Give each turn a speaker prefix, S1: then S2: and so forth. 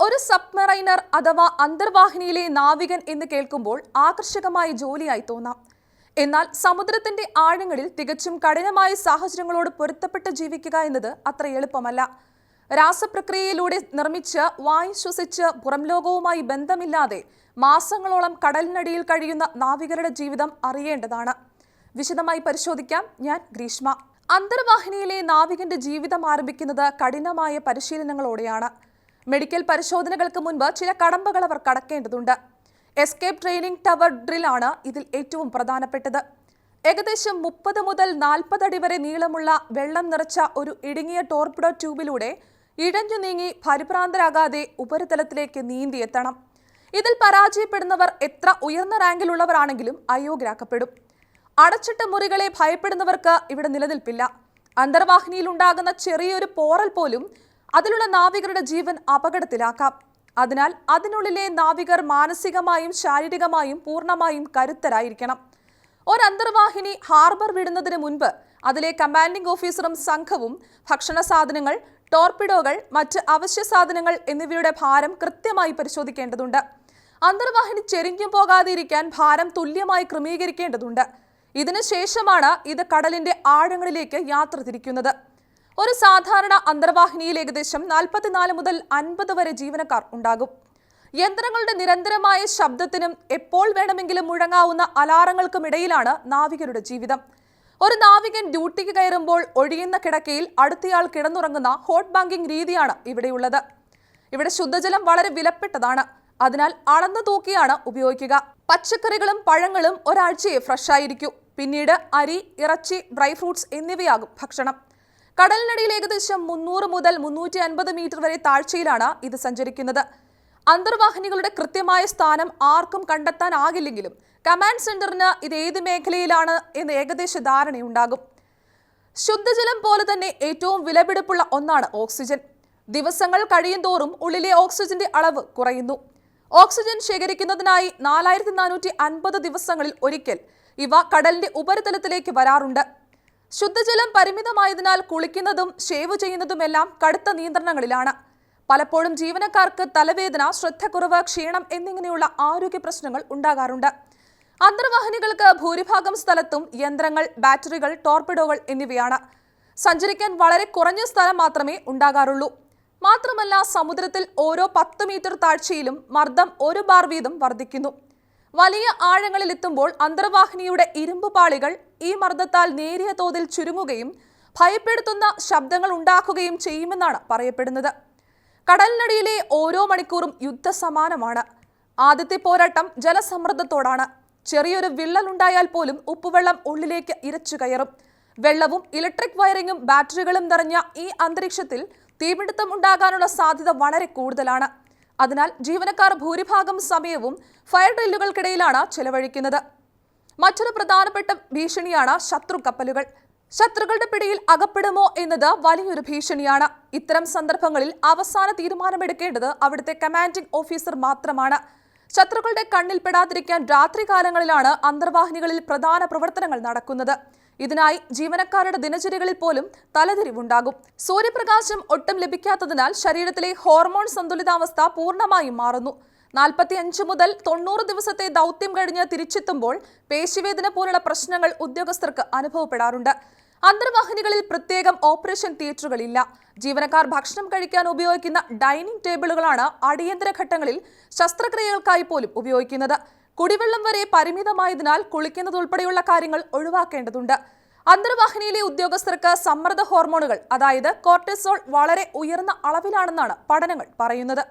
S1: ഒരു സബ്മറൈനർ അഥവാ അന്തർവാഹിനിയിലെ നാവികൻ എന്ന് കേൾക്കുമ്പോൾ ആകർഷകമായ ജോലിയായി തോന്നാം. എന്നാൽ സമുദ്രത്തിന്റെ ആഴങ്ങളിൽ തികച്ചും കഠിനമായ സാഹചര്യങ്ങളോട് പൊരുത്തപ്പെട്ട് ജീവിക്കുക എന്നത് അത്ര എളുപ്പമല്ല. രാസപ്രക്രിയയിലൂടെ നിർമ്മിച്ച് വായു ശ്വസിച്ച് പുറംലോകവുമായി ബന്ധമില്ലാതെ മാസങ്ങളോളം കടലിനടിയിൽ കഴിയുന്ന നാവികരുടെ ജീവിതം അറിയേണ്ടതാണ്. വിശദമായി പരിശോധിക്കാം. ഞാൻ ഗ്രീഷ്മ. അന്തർവാഹിനിയിലെ നാവികന്റെ ജീവിതം ആരംഭിക്കുന്നത് കഠിനമായ പരിശീലനങ്ങളോടെയാണ്. മെഡിക്കൽ പരിശോധനകൾക്ക് മുൻപ് ചില കടമ്പകൾ അവർ കടക്കേണ്ടതുണ്ട്. എസ്കേപ്പ് ട്രെയിനിങ് ടവർ ഡ്രില്ലാണ് ഇതിൽ ഏറ്റവും പ്രധാനപ്പെട്ടത്. ഏകദേശം 30 മുതൽ 40 അടി വരെ നീളമുള്ള വെള്ളം നിറച്ച ഒരു ഇടുങ്ങിയ ടോർപിഡോ ട്യൂബിലൂടെ ഇഴഞ്ഞു നീങ്ങി പരിഭ്രാന്തരാകാതെ ഉപരിതലത്തിലേക്ക് നീന്തിയെത്തണം. ഇതിൽ പരാജയപ്പെടുന്നവർ എത്ര ഉയർന്ന റാങ്കിലുള്ളവരാണെങ്കിലും അയോഗ്യരാക്കപ്പെടും. അടച്ചിട്ട മുറികളെ ഭയപ്പെടുന്നവർക്ക് ഇവിടെ നിലനിൽപ്പില്ല. അന്തർവാഹിനിയിൽ ഉണ്ടാകുന്ന ചെറിയൊരു പോറൽ പോലും അതിലുള്ള നാവികരുടെ ജീവൻ അപകടത്തിലാക്കാം. അതിനാൽ അതിനുള്ളിലെ നാവികർ മാനസികമായും ശാരീരികമായും പൂർണ്ണമായും കരുത്തരായിരിക്കണം. ഒരു അന്തർവാഹിനി ഹാർബർ വിടുന്നതിന് മുൻപ് അതിലെ കമാൻഡിംഗ് ഓഫീസറും സംഘവും ഭക്ഷണ സാധനങ്ങൾ, ടോർപിഡോകൾ, മറ്റ് അവശ്യ സാധനങ്ങൾ എന്നിവയുടെ ഭാരം കൃത്യമായി പരിശോധിക്കേണ്ടതുണ്ട്. അന്തർവാഹിനി ചെരിഞ്ഞു പോകാതിരിക്കാൻ ഭാരം തുല്യമായി ക്രമീകരിക്കേണ്ടതുണ്ട്. ഇതിനുശേഷമാണ് ഇത് കടലിന്റെ ആഴങ്ങളിലേക്ക് യാത്ര തിരിക്കുന്നത്. ഒരു സാധാരണ അന്തർവാഹിനിയിൽ ഏകദേശം 44 മുതൽ 50 വരെ ജീവനക്കാർ ഉണ്ടാകും. യന്ത്രങ്ങളുടെ നിരന്തരമായ ശബ്ദത്തിനും എപ്പോൾ വേണമെങ്കിലും മുഴങ്ങാവുന്ന അലാറങ്ങൾക്കുമിടയിലാണ് നാവികരുടെ ജീവിതം. ഒരു നാവികൻ ഡ്യൂട്ടിക്ക് കയറുമ്പോൾ ഒഴിയുന്ന കിടക്കയിൽ അടുത്തയാൾ കിടന്നുറങ്ങുന്ന ഹോട്ട് ബാങ്കിംഗ് രീതിയാണ് ഇവിടെയുള്ളത്. ഇവിടെ ശുദ്ധജലം വളരെ വിലപ്പെട്ടതാണ്. അതിനാൽ അളന്നു തൂക്കിയാണ് ഉപയോഗിക്കുക. പച്ചക്കറികളും പഴങ്ങളും ഒരാഴ്ചയെ ഫ്രഷായിരിക്കും. പിന്നീട് അരി, ഇറച്ചി, ഡ്രൈ ഫ്രൂട്ട്സ് എന്നിവയാകും ഭക്ഷണം. കടലിനടിയിൽ ഏകദേശം 300 മുതൽ 350 മീറ്റർ വരെ താഴ്ചയിലാണ് ഇത് സഞ്ചരിക്കുന്നത്. അന്തർവാഹിനികളുടെ കൃത്യമായ സ്ഥാനം ആർക്കും കണ്ടെത്താനാകില്ലെങ്കിലും കമാൻഡ് സെന്ററിന് ഇത് ഏത് മേഖലയിലാണ് എന്ന് ഏകദേശ ധാരണയുണ്ടാകും. ശുദ്ധജലം പോലെ തന്നെ ഏറ്റവും വിലപിടിപ്പുള്ള ഒന്നാണ് ഓക്സിജൻ. ദിവസങ്ങൾ കഴിയുന്തോറും ഉള്ളിലെ ഓക്സിജന്റെ അളവ് കുറയുന്നു. ഓക്സിജൻ ശേഖരിക്കുന്നതിനായി 4450 ദിവസങ്ങളിൽ ഒരിക്കൽ ഇവ കടലിന്റെ ഉപരിതലത്തിലേക്ക് വരാറുണ്ട്. ശുദ്ധജലം പരിമിതമായതിനാൽ കുളിക്കുന്നതും ഷേവ് ചെയ്യുന്നതുമെല്ലാം കടുത്ത നിയന്ത്രണങ്ങളിലാണ്. പലപ്പോഴും ജീവനക്കാർക്ക് തലവേദന, ശ്രദ്ധക്കുറവ്, ക്ഷീണം എന്നിങ്ങനെയുള്ള ആരോഗ്യ പ്രശ്നങ്ങൾ ഉണ്ടാകാറുണ്ട്. അന്തർവാഹിനികൾക്ക് ഭൂരിഭാഗം സ്ഥലത്തും യന്ത്രങ്ങൾ, ബാറ്ററികൾ, ടോർപിഡോകൾ എന്നിവയാണ്. സഞ്ചരിക്കാൻ വളരെ കുറഞ്ഞ സ്ഥലം മാത്രമേ ഉണ്ടാകാറുള്ളൂ. മാത്രമല്ല, സമുദ്രത്തിൽ ഓരോ 10 മീറ്റർ താഴ്ചയിലും മർദ്ദം 1 ബാർ വീതം വർദ്ധിക്കുന്നു. വലിയ ആഴങ്ങളിൽ എത്തുമ്പോൾ അന്തർവാഹിനിയുടെ ഇരുമ്പ് പാളികൾ ഈ മർദ്ദത്താൽ നേരിയ തോതിൽ ചുരുങ്ങുകയും ഭയപ്പെടുത്തുന്ന ശബ്ദങ്ങൾ ഉണ്ടാക്കുകയും ചെയ്യുമെന്നാണ് പറയപ്പെടുന്നത്. കടലിനടിയിലെ ഓരോ മണിക്കൂറും യുദ്ധസമാനമാണ്. ആദ്യത്തെ പോരാട്ടം ജലസമ്മർദ്ദത്തോടാണ്. ചെറിയൊരു വിള്ളലുണ്ടായാൽ പോലും ഉപ്പുവെള്ളം ഉള്ളിലേക്ക് ഇരച്ചു കയറും. വെള്ളവും ഇലക്ട്രിക് വയറിങ്ങും ബാറ്ററികളും നിറഞ്ഞ ഈ അന്തരീക്ഷത്തിൽ തീപിടുത്തം ഉണ്ടാകാനുള്ള സാധ്യത വളരെ കൂടുതലാണ്. അതിനാൽ ജീവനക്കാർ ഭൂരിഭാഗം സമയവും ഫയർ ഡ്രില്ലുകൾക്കിടയിലാണ് ചെലവഴിക്കുന്നത്. മറ്റൊരു പ്രധാനപ്പെട്ട ഭീഷണിയാണ് ശത്രു കപ്പലുകൾ. ശത്രുക്കളുടെ പിടിയിൽ അകപ്പെടുമോ എന്നത് വലിയൊരു ഭീഷണിയാണ്. ഇത്തരം സന്ദർഭങ്ങളിൽ അവസാന തീരുമാനമെടുക്കേണ്ടത് അവിടുത്തെ കമാൻഡിംഗ് ഓഫീസർ മാത്രമാണ്. ശത്രുക്കളുടെ കണ്ണിൽപ്പെടാതിരിക്കാൻ രാത്രികാലങ്ങളിലാണ് അന്തർവാഹിനികളിൽ പ്രധാന പ്രവർത്തനങ്ങൾ നടക്കുന്നത്. ഇതിനായി ജീവനക്കാരുടെ ദിനചര്യകളിൽ പോലും തലതിരിവുണ്ടാകും. സൂര്യപ്രകാശം ഒട്ടും ലഭിക്കാത്തതിനാൽ ശരീരത്തിലെ ഹോർമോൺ സന്തുലിതാവസ്ഥ പൂർണ്ണമായും മാറുന്നു. 45 മുതൽ 90 ദിവസത്തെ ദൗത്യം കഴിഞ്ഞ് തിരിച്ചെത്തുമ്പോൾ പേശിവേദന പോലുള്ള പ്രശ്നങ്ങൾ ഉദ്യോഗസ്ഥർക്ക് അനുഭവപ്പെടാറുണ്ട്. അന്തർവാഹിനികളിൽ പ്രത്യേകം ഓപ്പറേഷൻ തിയേറ്ററുകളില്ല. ജീവനക്കാർ ഭക്ഷണം കഴിക്കാൻ ഉപയോഗിക്കുന്ന ഡൈനിങ് ടേബിളുകളാണ് അടിയന്തര ഘട്ടങ്ങളിൽ ശസ്ത്രക്രിയകൾക്കായി പോലും ഉപയോഗിക്കുന്നത്. കുടിവെള്ളം വരെ പരിമിതമായതിനാൽ കുളിക്കുന്നതുൾപ്പെടെയുള്ള കാര്യങ്ങൾ ഒഴിവാക്കേണ്ടതുണ്ട്. അന്തർവാഹിനിയിലെ ഉദ്യോഗസ്ഥർക്ക് സമ്മർദ്ദ ഹോർമോണുകൾ, അതായത് കോർട്ടിസോൾ, വളരെ ഉയർന്ന അളവിലാണെന്നാണ് പഠനങ്ങൾ പറയുന്നത്.